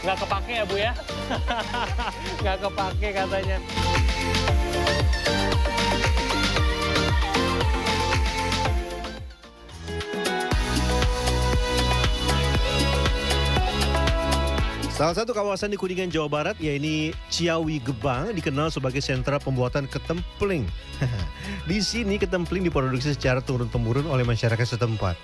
Nggak kepake ya Bu ya? Nggak kepake katanya. Salah satu kawasan di Kuningan, Jawa Barat, yaitu Ciawi Gebang, dikenal sebagai sentra pembuatan ketempling. Di sini ketempling diproduksi secara turun-temurun oleh masyarakat setempat.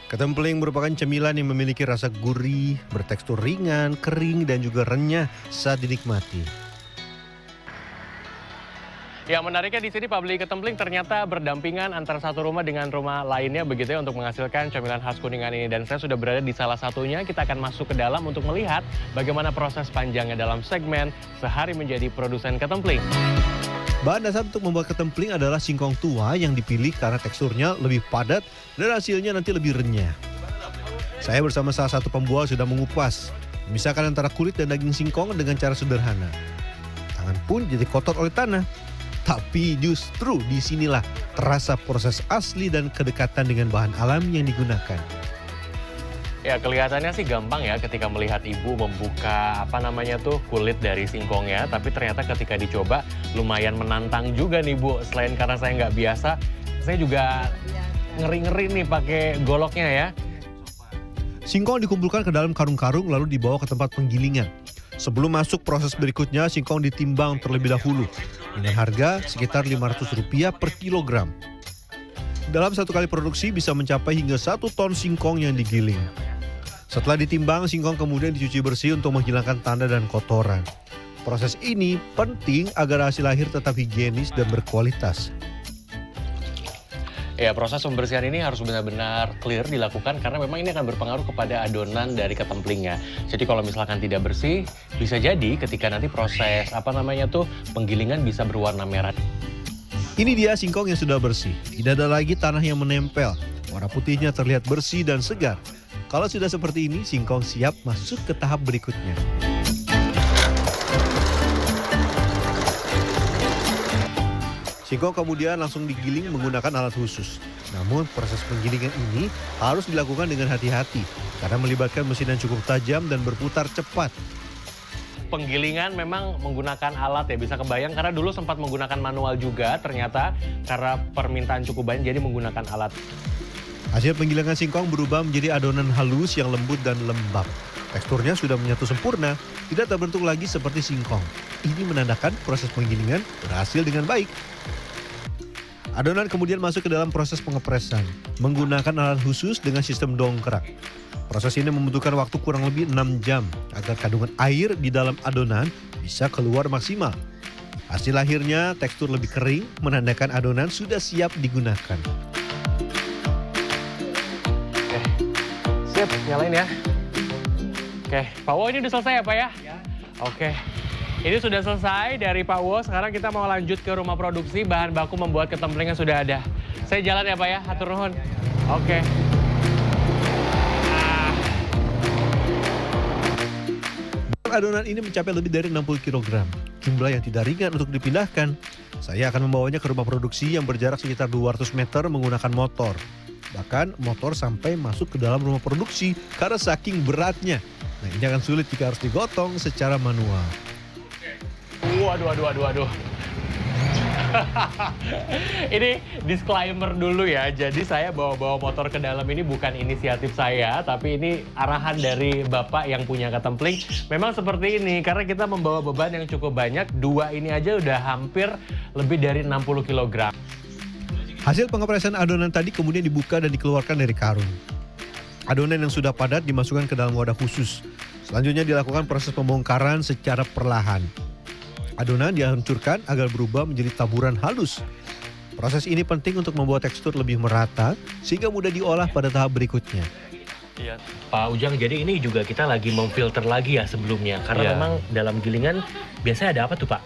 Ketempling merupakan cemilan yang memiliki rasa gurih, bertekstur ringan, kering, dan juga renyah saat dinikmati. Ya, menariknya di sini pabrik ketempling ternyata berdampingan antara satu rumah dengan rumah lainnya begitu ya untuk menghasilkan camilan khas Kuningan ini. Dan saya sudah berada di salah satunya, kita akan masuk ke dalam untuk melihat bagaimana proses panjangnya dalam segmen sehari menjadi produsen ketempling. Bahan dasar untuk membuat ketempling adalah singkong tua yang dipilih karena teksturnya lebih padat dan hasilnya nanti lebih renyah. Saya bersama salah satu pembuat sudah mengupas, memisahkan antara kulit dan daging singkong dengan cara sederhana. Tangan pun jadi kotor oleh tanah. Tapi justru disinilah terasa proses asli dan kedekatan dengan bahan alam yang digunakan. Ya, kelihatannya sih gampang ya ketika melihat ibu membuka kulit dari singkongnya. Tapi ternyata ketika dicoba lumayan menantang juga nih Bu. Selain karena saya nggak biasa, saya juga ngeri-ngeri nih pakai goloknya ya. Singkong dikumpulkan ke dalam karung-karung lalu dibawa ke tempat penggilingan. Sebelum masuk proses berikutnya, singkong ditimbang terlebih dahulu dengan harga sekitar Rp500 per kilogram. Dalam satu kali produksi bisa mencapai hingga 1 ton singkong yang digiling. Setelah ditimbang, singkong kemudian dicuci bersih untuk menghilangkan tanah dan kotoran. Proses ini penting agar hasil akhir tetap higienis dan berkualitas. Ya, proses pembersihan ini harus benar-benar clear dilakukan karena memang ini akan berpengaruh kepada adonan dari ketemplingnya. Jadi kalau misalkan tidak bersih, bisa jadi ketika nanti proses penggilingan bisa berwarna merah. Ini dia singkong yang sudah bersih. Tidak ada lagi tanah yang menempel. Warna putihnya terlihat bersih dan segar. Kalau sudah seperti ini, singkong siap masuk ke tahap berikutnya. Singkong kemudian langsung digiling menggunakan alat khusus. Namun proses penggilingan ini harus dilakukan dengan hati-hati karena melibatkan mesin yang cukup tajam dan berputar cepat. Penggilingan memang menggunakan alat ya, bisa kebayang karena dulu sempat menggunakan manual juga, ternyata karena permintaan cukup banyak jadi menggunakan alat. Hasil penggilingan singkong berubah menjadi adonan halus yang lembut dan lembab. Teksturnya sudah menyatu sempurna, tidak terbentuk lagi seperti singkong. Ini menandakan proses penggilingan berhasil dengan baik. Adonan kemudian masuk ke dalam proses pengepresan, menggunakan alat khusus dengan sistem dongkrak. Proses ini membutuhkan waktu kurang lebih 6 jam agar kandungan air di dalam adonan bisa keluar maksimal. Hasil akhirnya tekstur lebih kering, menandakan adonan sudah siap digunakan. Oke, siap, nyalain ya. Oke, Pak Wo ini udah selesai ya Pak ya? Ya. Oke, ini sudah selesai dari Pak Wo. Sekarang kita mau lanjut ke rumah produksi, bahan baku membuat ketemplingnya sudah ada. Saya jalan ya Pak ya, hatur nuhun. Oke. Adonan ini mencapai lebih dari 60 kg. Jumlah yang tidak ringan untuk dipindahkan. Saya akan membawanya ke rumah produksi yang berjarak sekitar 200 meter menggunakan motor. Bahkan motor sampai masuk ke dalam rumah produksi karena saking beratnya. Nah, ini akan sulit jika harus digotong secara manual. Waduh. Ini disclaimer dulu ya. Jadi saya bawa motor ke dalam ini bukan inisiatif saya, tapi ini arahan dari Bapak yang punya ketempling. Memang seperti ini, karena kita membawa beban yang cukup banyak. 2 ini aja udah hampir lebih dari 60 kg. Hasil pengepresan adonan tadi kemudian dibuka dan dikeluarkan dari karung. Adonan yang sudah padat dimasukkan ke dalam wadah khusus. Selanjutnya dilakukan proses pembongkaran secara perlahan. Adonan dihancurkan agar berubah menjadi taburan halus. Proses ini penting untuk membuat tekstur lebih merata sehingga mudah diolah pada tahap berikutnya. Iya. Pak Ujang, jadi ini juga kita lagi memfilter lagi ya sebelumnya. Karena memang dalam gilingan biasanya ada apa tuh Pak?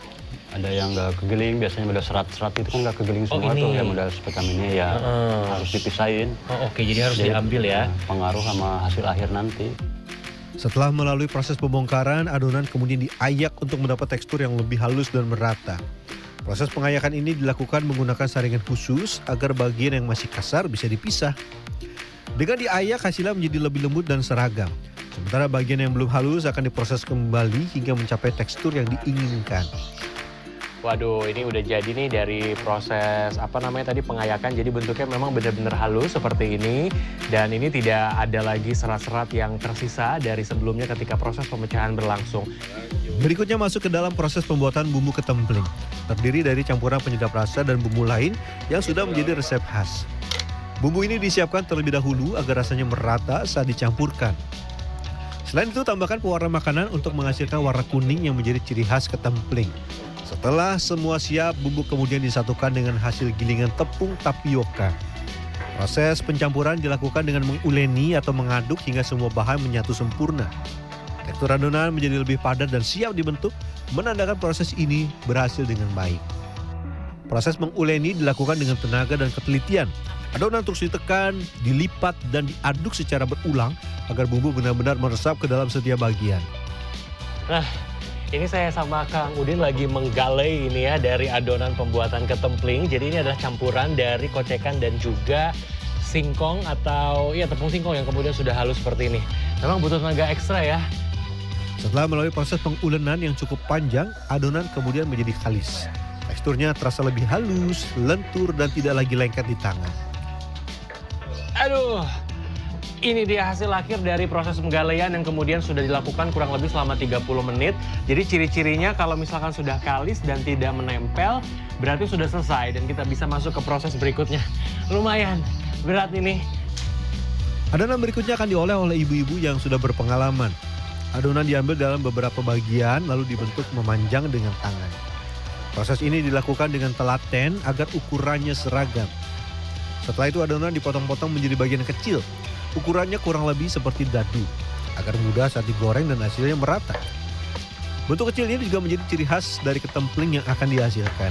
Ada yang nggak kegiling, biasanya model serat-serat itu kan nggak kegiling semua tuh, yang model seperti ini ya harus dipisahin. Oke, jadi harus diambil ya. Pengaruh sama hasil akhir nanti. Setelah melalui proses pembongkaran, adonan kemudian diayak untuk mendapat tekstur yang lebih halus dan merata. Proses pengayakan ini dilakukan menggunakan saringan khusus agar bagian yang masih kasar bisa dipisah. Dengan diayak, hasilnya menjadi lebih lembut dan seragam. Sementara bagian yang belum halus akan diproses kembali hingga mencapai tekstur yang diinginkan. Waduh, ini udah jadi nih dari proses tadi pengayakan. Jadi bentuknya memang benar-benar halus seperti ini. Dan ini tidak ada lagi serat-serat yang tersisa dari sebelumnya ketika proses pemecahan berlangsung. Berikutnya masuk ke dalam proses pembuatan bumbu ketempling. Terdiri dari campuran penyedap rasa dan bumbu lain yang sudah menjadi resep khas. Bumbu ini disiapkan terlebih dahulu agar rasanya merata saat dicampurkan. Selain itu, tambahkan pewarna makanan untuk menghasilkan warna kuning yang menjadi ciri khas ketempling. Setelah semua siap, bumbu kemudian disatukan dengan hasil gilingan tepung tapioka. Proses pencampuran dilakukan dengan menguleni atau mengaduk hingga semua bahan menyatu sempurna. Tekstur adonan menjadi lebih padat dan siap dibentuk, menandakan proses ini berhasil dengan baik. Proses menguleni dilakukan dengan tenaga dan ketelitian. Adonan terus ditekan, dilipat, dan diaduk secara berulang agar bumbu benar-benar meresap ke dalam setiap bagian. Nah, ini saya sama Kang Udin lagi menggalai ini ya dari adonan pembuatan ketempling. Jadi ini adalah campuran dari kocekan dan juga singkong atau tepung singkong yang kemudian sudah halus seperti ini. Memang butuh tenaga ekstra ya. Setelah melalui proses pengulenan yang cukup panjang, adonan kemudian menjadi kalis. Teksturnya terasa lebih halus, lentur, dan tidak lagi lengket di tangan. Aduh, ini dia hasil akhir dari proses penggalaian yang kemudian sudah dilakukan kurang lebih selama 30 menit. Jadi ciri-cirinya kalau misalkan sudah kalis dan tidak menempel, berarti sudah selesai dan kita bisa masuk ke proses berikutnya. Lumayan berat ini. Adonan berikutnya akan diolah oleh ibu-ibu yang sudah berpengalaman. Adonan diambil dalam beberapa bagian lalu dibentuk memanjang dengan tangan. Proses ini dilakukan dengan telaten agar ukurannya seragam. Setelah itu adonan dipotong-potong menjadi bagian kecil. Ukurannya kurang lebih seperti dadu, agar mudah saat digoreng dan hasilnya merata. Bentuk kecil ini juga menjadi ciri khas dari ketempling yang akan dihasilkan.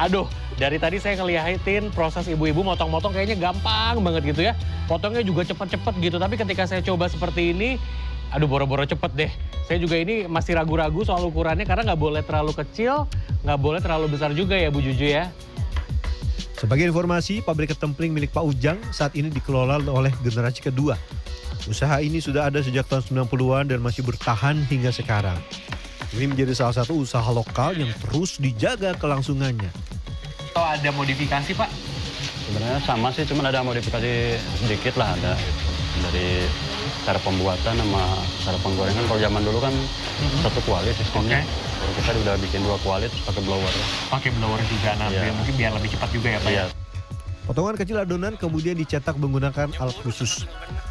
Aduh, dari tadi saya ngeliatin proses ibu-ibu motong-motong kayaknya gampang banget gitu ya. Potongnya juga cepet-cepet gitu, tapi ketika saya coba seperti ini, aduh boro-boro cepet deh. Saya juga ini masih ragu-ragu soal ukurannya karena nggak boleh terlalu kecil, nggak boleh terlalu besar juga ya Bu Juju ya. Sebagai informasi, pabrik ketempling milik Pak Ujang saat ini dikelola oleh generasi kedua. Usaha ini sudah ada sejak tahun 90-an dan masih bertahan hingga sekarang. Ini menjadi salah satu usaha lokal yang terus dijaga kelangsungannya. Atau ada modifikasi Pak? Sebenarnya sama sih, cuma ada modifikasi sedikit lah, ada dari cara pembuatan sama cara penggorengan. Kalau zaman dulu kan satu kuali sistemnya. Kalau kita udah bikin 2 kuali terus pakai blower. Pakai blower juga nanti, mungkin biar lebih cepat juga ya Pak. Iya. Potongan kecil adonan kemudian dicetak menggunakan alat khusus.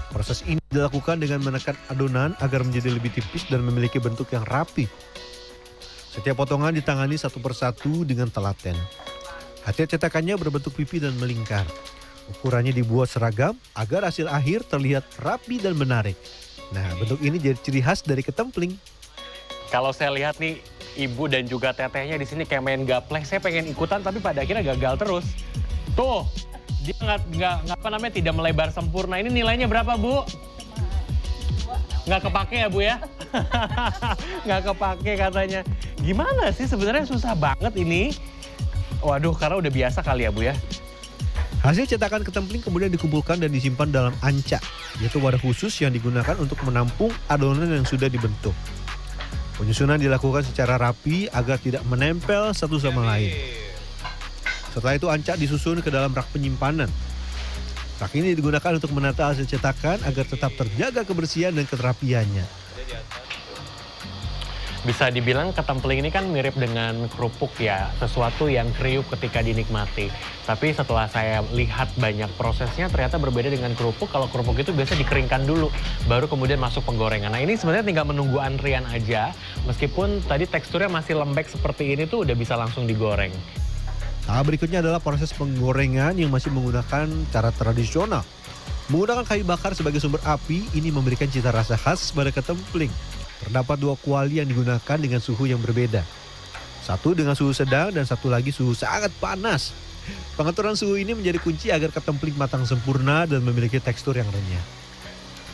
Proses ini dilakukan dengan menekan adonan agar menjadi lebih tipis dan memiliki bentuk yang rapi. Setiap potongan ditangani satu persatu dengan telaten. Hasil cetakannya berbentuk pipi dan melingkar. Ukurannya dibuat seragam agar hasil akhir terlihat rapi dan menarik. Nah, bentuk ini jadi ciri khas dari ketempling. Kalau saya lihat nih, ibu dan juga tetehnya di sini kayak main gaplek. Saya pengen ikutan tapi pada akhirnya gagal terus. Tuh, dia tidak melebar sempurna. Ini nilainya berapa Bu? Nggak kepake ya Bu ya? Nggak kepake katanya. Gimana sih sebenarnya susah banget ini? Waduh, karena udah biasa kali ya Bu ya. Hasil cetakan ketempling kemudian dikumpulkan dan disimpan dalam anca, yaitu wadah khusus yang digunakan untuk menampung adonan yang sudah dibentuk. Penyusunan dilakukan secara rapi agar tidak menempel satu sama lain. Setelah itu anca disusun ke dalam rak penyimpanan. Rak ini digunakan untuk menata hasil cetakan agar tetap terjaga kebersihan dan keterapiannya. Bisa dibilang ketempling ini kan mirip dengan kerupuk ya, sesuatu yang kriuk ketika dinikmati. Tapi setelah saya lihat banyak prosesnya ternyata berbeda dengan kerupuk. Kalau kerupuk itu biasa dikeringkan dulu, baru kemudian masuk penggorengan. Nah ini sebenarnya tinggal menunggu antrian aja, meskipun tadi teksturnya masih lembek seperti ini tuh udah bisa langsung digoreng. Tahap berikutnya adalah proses penggorengan yang masih menggunakan cara tradisional. Menggunakan kayu bakar sebagai sumber api, ini memberikan cita rasa khas pada ketempling. Terdapat 2 kuali yang digunakan dengan suhu yang berbeda. Satu dengan suhu sedang dan satu lagi suhu sangat panas. Pengaturan suhu ini menjadi kunci agar ketempling matang sempurna dan memiliki tekstur yang renyah.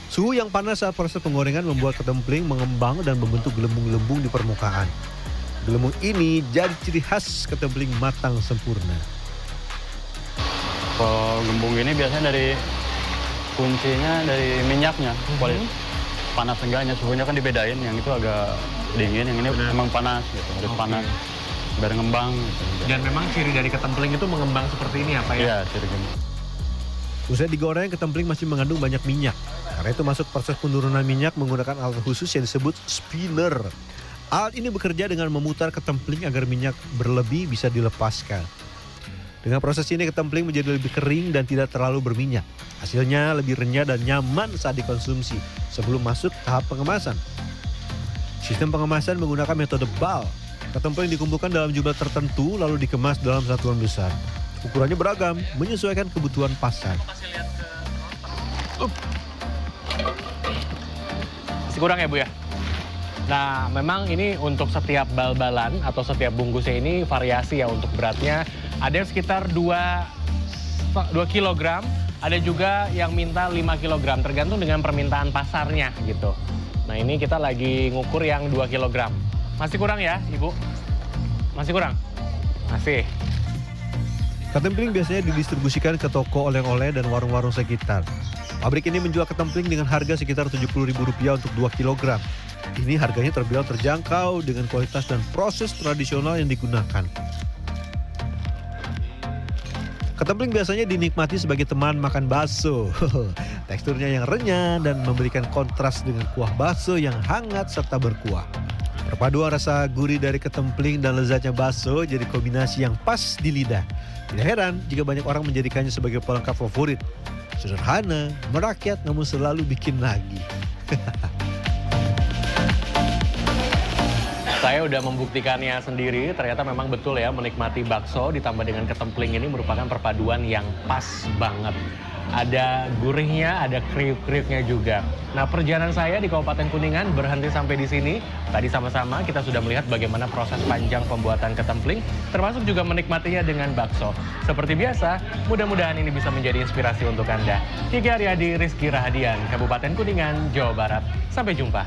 Suhu yang panas saat proses penggorengan membuat ketempling mengembang dan membentuk gelembung-gelembung di permukaan. Gelembung ini jadi ciri khas ketempling matang sempurna. Kalau gembung ini biasanya dari Kuncinya dari minyaknya, panas enggaknya, suhunya kan dibedain, yang itu agak dingin, yang ini memang panas gitu, harus panas, biar ngembang gitu. Dan memang ciri dari ketempling itu mengembang seperti ini apa ya? Iya, ciri gini. Usai digoreng, ketempling masih mengandung banyak minyak. Karena itu masuk proses penurunan minyak menggunakan alat khusus yang disebut spinner. Alat ini bekerja dengan memutar ketempling agar minyak berlebih bisa dilepaskan. Dengan proses ini ketempling menjadi lebih kering dan tidak terlalu berminyak. Hasilnya lebih renyah dan nyaman saat dikonsumsi sebelum masuk tahap pengemasan. Sistem pengemasan menggunakan metode bal. Ketempling dikumpulkan dalam jumlah tertentu lalu dikemas dalam satuan besar. Ukurannya beragam, menyesuaikan kebutuhan pasar. Masih kurang ya Bu ya? Nah memang ini untuk setiap bal-balan atau setiap bungkusnya ini variasi ya untuk beratnya. Ada yang sekitar 2 kilogram, ada juga yang minta 5 kilogram, tergantung dengan permintaan pasarnya gitu. Nah ini kita lagi ngukur yang 2 kilogram. Masih kurang ya Ibu? Masih kurang? Masih. Ketempling biasanya didistribusikan ke toko oleh-oleh dan warung-warung sekitar. Pabrik ini menjual ketempling dengan harga sekitar Rp70.000 untuk 2 kg. Ini harganya terbilang terjangkau dengan kualitas dan proses tradisional yang digunakan. Ketempling biasanya dinikmati sebagai teman makan bakso. Teksturnya yang renyah dan memberikan kontras dengan kuah bakso yang hangat serta berkuah. Perpaduan rasa gurih dari ketempling dan lezatnya bakso jadi kombinasi yang pas di lidah. Tidak heran jika banyak orang menjadikannya sebagai pelengkap favorit. Sederhana, merakyat, namun selalu bikin lagi. Saya udah membuktikannya sendiri, ternyata memang betul ya menikmati bakso ditambah dengan ketempling ini merupakan perpaduan yang pas banget. Ada gurihnya, ada kriuk-kriuknya juga. Nah perjalanan saya di Kabupaten Kuningan berhenti sampai di sini. Tadi sama-sama kita sudah melihat bagaimana proses panjang pembuatan ketempling, termasuk juga menikmatinya dengan bakso. Seperti biasa, mudah-mudahan ini bisa menjadi inspirasi untuk Anda. Kiki Aryadi, Rizky Rahadian, Kabupaten Kuningan, Jawa Barat. Sampai jumpa.